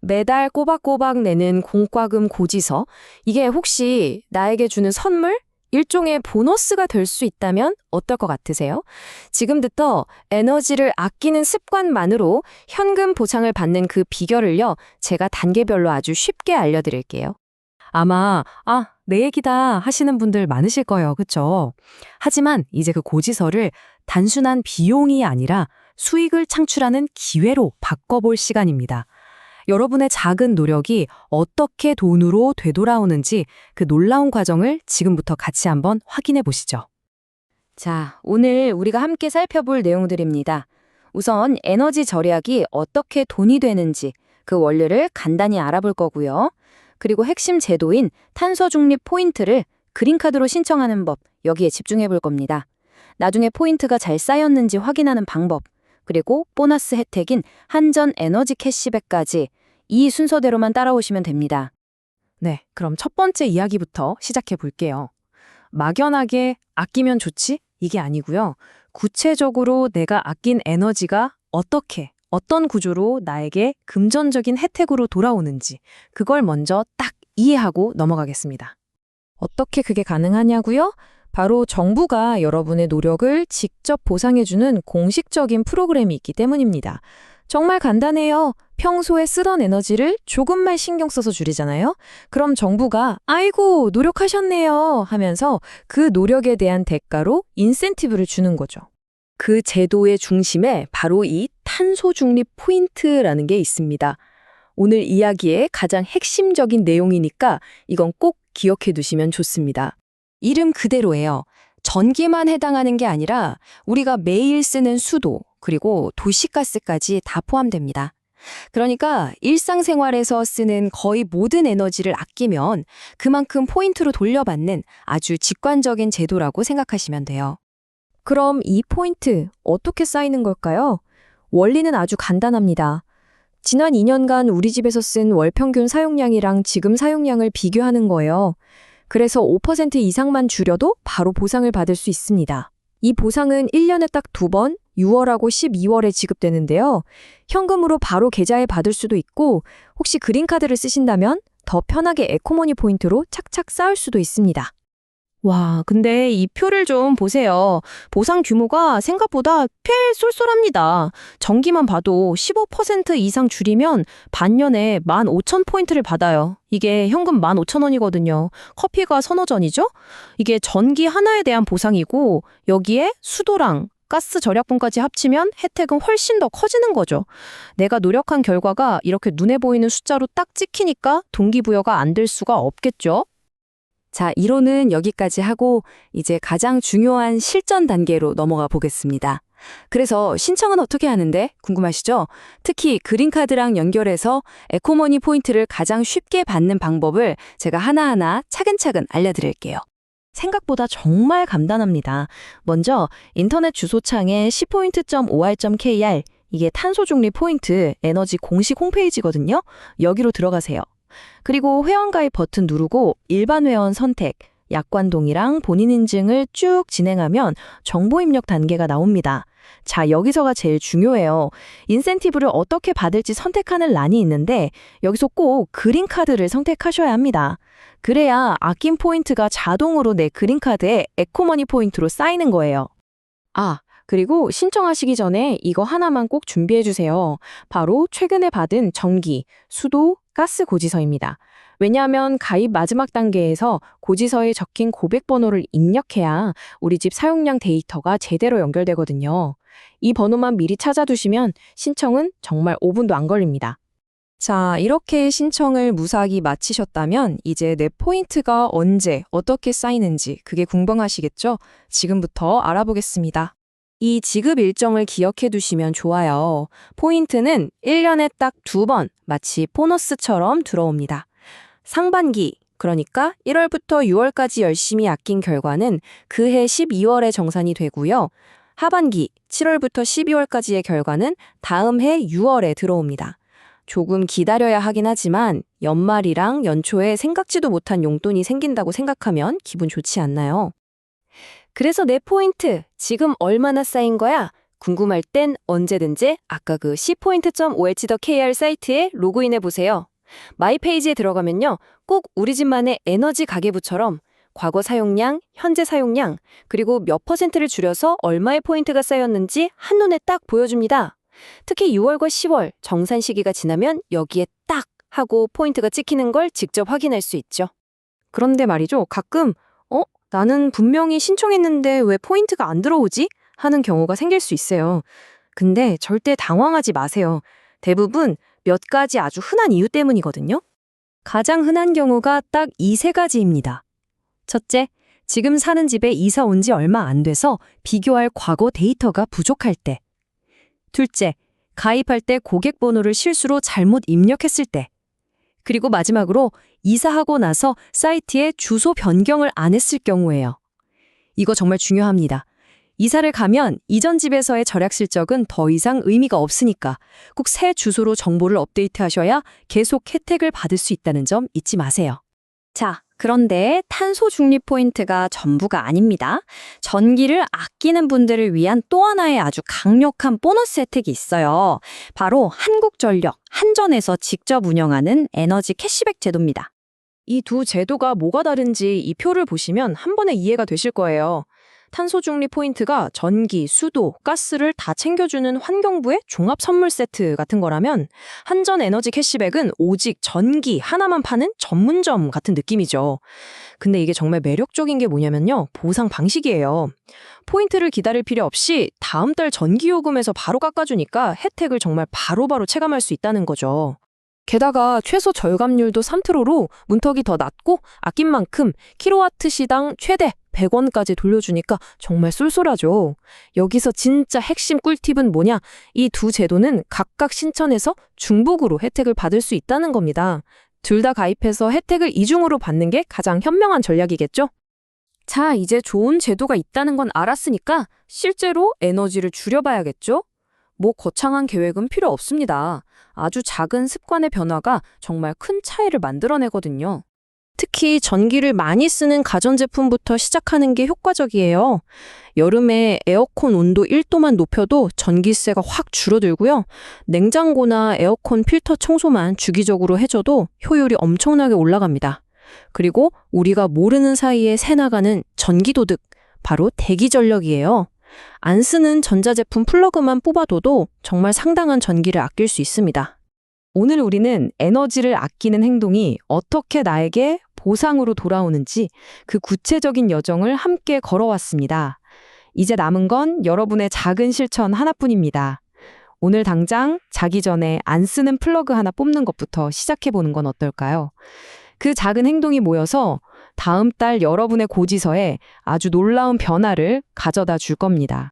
매달 꼬박꼬박 내는 공과금 고지서, 이게 혹시 나에게 주는 선물? 일종의 보너스가 될 수 있다면 어떨 것 같으세요? 지금부터 에너지를 아끼는 습관만으로 현금 보상을 받는 그 비결을요, 제가 단계별로 아주 쉽게 알려드릴게요. 아마 내 얘기다 하시는 분들 많으실 거예요. 그쵸? 하지만 이제 그 고지서를 단순한 비용이 아니라 수익을 창출하는 기회로 바꿔볼 시간입니다. 여러분의 작은 노력이 어떻게 돈으로 되돌아오는지 그 놀라운 과정을 지금부터 같이 한번 확인해 보시죠. 자, 오늘 우리가 함께 살펴볼 내용들입니다. 우선 에너지 절약이 어떻게 돈이 되는지 그 원리를 간단히 알아볼 거고요. 그리고 핵심 제도인 탄소 중립 포인트를 그린카드로 신청하는 법, 여기에 집중해 볼 겁니다. 나중에 포인트가 잘 쌓였는지 확인하는 방법, 그리고 보너스 혜택인 한전 에너지 캐시백까지 이 순서대로만 따라오시면 됩니다. 네, 그럼 첫 번째 이야기부터 시작해 볼게요. 막연하게 아끼면 좋지? 이게 아니고요. 구체적으로 내가 아낀 에너지가 어떤 구조로 나에게 금전적인 혜택으로 돌아오는지 그걸 먼저 딱 이해하고 넘어가겠습니다. 어떻게 그게 가능하냐고요? 바로 정부가 여러분의 노력을 직접 보상해주는 공식적인 프로그램이 있기 때문입니다. 정말 간단해요. 평소에 쓰던 에너지를 조금만 신경 써서 줄이잖아요. 그럼 정부가 아이고 노력하셨네요 하면서 그 노력에 대한 대가로 인센티브를 주는 거죠. 그 제도의 중심에 바로 이 탄소 중립 포인트라는 게 있습니다. 오늘 이야기의 가장 핵심적인 내용이니까 이건 꼭 기억해 두시면 좋습니다. 이름 그대로예요. 전기만 해당하는 게 아니라 우리가 매일 쓰는 수도, 그리고 도시가스까지 다 포함됩니다. 그러니까 일상생활에서 쓰는 거의 모든 에너지를 아끼면 그만큼 포인트로 돌려받는 아주 직관적인 제도라고 생각하시면 돼요. 그럼 이 포인트 어떻게 쌓이는 걸까요? 원리는 아주 간단합니다. 지난 2년간 우리 집에서 쓴 월 평균 사용량이랑 지금 사용량을 비교하는 거예요. 그래서 5% 이상만 줄여도 바로 보상을 받을 수 있습니다. 이 보상은 1년에 딱 2번, 6월하고 12월에 지급되는데요. 현금으로 바로 계좌에 받을 수도 있고 혹시 그린카드를 쓰신다면 더 편하게 에코머니 포인트로 착착 쌓을 수도 있습니다. 와, 근데 이 표를 좀 보세요. 보상 규모가 생각보다 꽤 쏠쏠합니다. 전기만 봐도 15% 이상 줄이면 반년에 15,000포인트를 받아요. 이게 현금 15,000원이거든요. 커피가 서너 전이죠? 이게 전기 하나에 대한 보상이고 여기에 수도랑 가스 절약분까지 합치면 혜택은 훨씬 더 커지는 거죠. 내가 노력한 결과가 이렇게 눈에 보이는 숫자로 딱 찍히니까 동기부여가 안 될 수가 없겠죠? 자, 이론은 여기까지 하고 이제 가장 중요한 실전 단계로 넘어가 보겠습니다. 그래서 신청은 어떻게 하는데 궁금하시죠? 특히 그린카드랑 연결해서 에코머니 포인트를 가장 쉽게 받는 방법을 제가 하나하나 차근차근 알려드릴게요. 생각보다 정말 간단합니다. 먼저 인터넷 주소창에 시포인트.or.kr, 이게 탄소중립 포인트 에너지 공식 홈페이지거든요. 여기로 들어가세요. 그리고 회원가입 버튼 누르고 일반 회원 선택, 약관동의랑 본인 인증을 쭉 진행하면 정보 입력 단계가 나옵니다. 자, 여기서가 제일 중요해요. 인센티브를 어떻게 받을지 선택하는 란이 있는데 여기서 꼭 그린카드를 선택하셔야 합니다. 그래야 아낀 포인트가 자동으로 내 그린카드에 에코머니 포인트로 쌓이는 거예요. 그리고 신청하시기 전에 이거 하나만 꼭 준비해 주세요. 바로 최근에 받은 전기, 수도, 가스 고지서입니다. 왜냐하면 가입 마지막 단계에서 고지서에 적힌 고백 번호를 입력해야 우리 집 사용량 데이터가 제대로 연결되거든요. 이 번호만 미리 찾아두시면 신청은 정말 5분도 안 걸립니다. 자, 이렇게 신청을 무사히 마치셨다면 이제 내 포인트가 언제, 어떻게 쌓이는지 그게 궁금하시겠죠? 지금부터 알아보겠습니다. 이 지급 일정을 기억해 두시면 좋아요. 포인트는 1년에 딱 2번, 마치 보너스처럼 들어옵니다. 상반기, 그러니까 1월부터 6월까지 열심히 아낀 결과는 그해 12월에 정산이 되고요. 하반기, 7월부터 12월까지의 결과는 다음 해 6월에 들어옵니다. 조금 기다려야 하긴 하지만 연말이랑 연초에 생각지도 못한 용돈이 생긴다고 생각하면 기분 좋지 않나요? 그래서 내 포인트, 지금 얼마나 쌓인 거야? 궁금할 땐 언제든지 아까 그 cpoint.oh.kr 사이트에 로그인해 보세요. 마이 페이지에 들어가면요. 꼭 우리 집만의 에너지 가계부처럼 과거 사용량, 현재 사용량, 그리고 몇 퍼센트를 줄여서 얼마의 포인트가 쌓였는지 한눈에 딱 보여줍니다. 특히 6월과 10월 정산 시기가 지나면 여기에 딱 하고 포인트가 찍히는 걸 직접 확인할 수 있죠. 그런데 말이죠. 가끔 나는 분명히 신청했는데 왜 포인트가 안 들어오지? 하는 경우가 생길 수 있어요. 근데 절대 당황하지 마세요. 대부분 몇 가지 아주 흔한 이유 때문이거든요. 가장 흔한 경우가 딱 이 세 가지입니다. 첫째, 지금 사는 집에 이사 온 지 얼마 안 돼서 비교할 과거 데이터가 부족할 때. 둘째, 가입할 때 고객 번호를 실수로 잘못 입력했을 때. 그리고 마지막으로 이사하고 나서 사이트에 주소 변경을 안 했을 경우예요. 이거 정말 중요합니다. 이사를 가면 이전 집에서의 절약 실적은 더 이상 의미가 없으니까 꼭 새 주소로 정보를 업데이트하셔야 계속 혜택을 받을 수 있다는 점 잊지 마세요. 자, 그런데 탄소 중립 포인트가 전부가 아닙니다. 전기를 아끼는 분들을 위한 또 하나의 아주 강력한 보너스 혜택이 있어요. 바로 한국전력, 한전에서 직접 운영하는 에너지 캐시백 제도입니다. 이 두 제도가 뭐가 다른지 이 표를 보시면 한 번에 이해가 되실 거예요. 탄소 중립 포인트가 전기, 수도, 가스를 다 챙겨주는 환경부의 종합 선물 세트 같은 거라면 한전 에너지 캐시백은 오직 전기 하나만 파는 전문점 같은 느낌이죠. 근데 이게 정말 매력적인 게 뭐냐면요. 보상 방식이에요. 포인트를 기다릴 필요 없이 다음 달 전기요금에서 바로 깎아주니까 혜택을 정말 바로바로 체감할 수 있다는 거죠. 게다가 최소 절감률도 3트로로 문턱이 더 낮고 아낀 만큼 킬로와트 시당 최대 100원까지 돌려주니까 정말 쏠쏠하죠. 여기서 진짜 핵심 꿀팁은 뭐냐? 이 두 제도는 각각 신청해서 중복으로 혜택을 받을 수 있다는 겁니다. 둘 다 가입해서 혜택을 이중으로 받는 게 가장 현명한 전략이겠죠? 자, 이제 좋은 제도가 있다는 건 알았으니까 실제로 에너지를 줄여봐야겠죠? 뭐 거창한 계획은 필요 없습니다. 아주 작은 습관의 변화가 정말 큰 차이를 만들어내거든요. 특히 전기를 많이 쓰는 가전제품부터 시작하는 게 효과적이에요. 여름에 에어컨 온도 1도만 높여도 전기세가 확 줄어들고요. 냉장고나 에어컨 필터 청소만 주기적으로 해줘도 효율이 엄청나게 올라갑니다. 그리고 우리가 모르는 사이에 새나가는 전기도둑, 바로 대기전력이에요. 안 쓰는 전자제품 플러그만 뽑아둬도 정말 상당한 전기를 아낄 수 있습니다. 오늘 우리는 에너지를 아끼는 행동이 어떻게 나에게 보상으로 돌아오는지 그 구체적인 여정을 함께 걸어왔습니다. 이제 남은 건 여러분의 작은 실천 하나뿐입니다. 오늘 당장 자기 전에 안 쓰는 플러그 하나 뽑는 것부터 시작해보는 건 어떨까요? 그 작은 행동이 모여서 다음 달 여러분의 고지서에 아주 놀라운 변화를 가져다 줄 겁니다.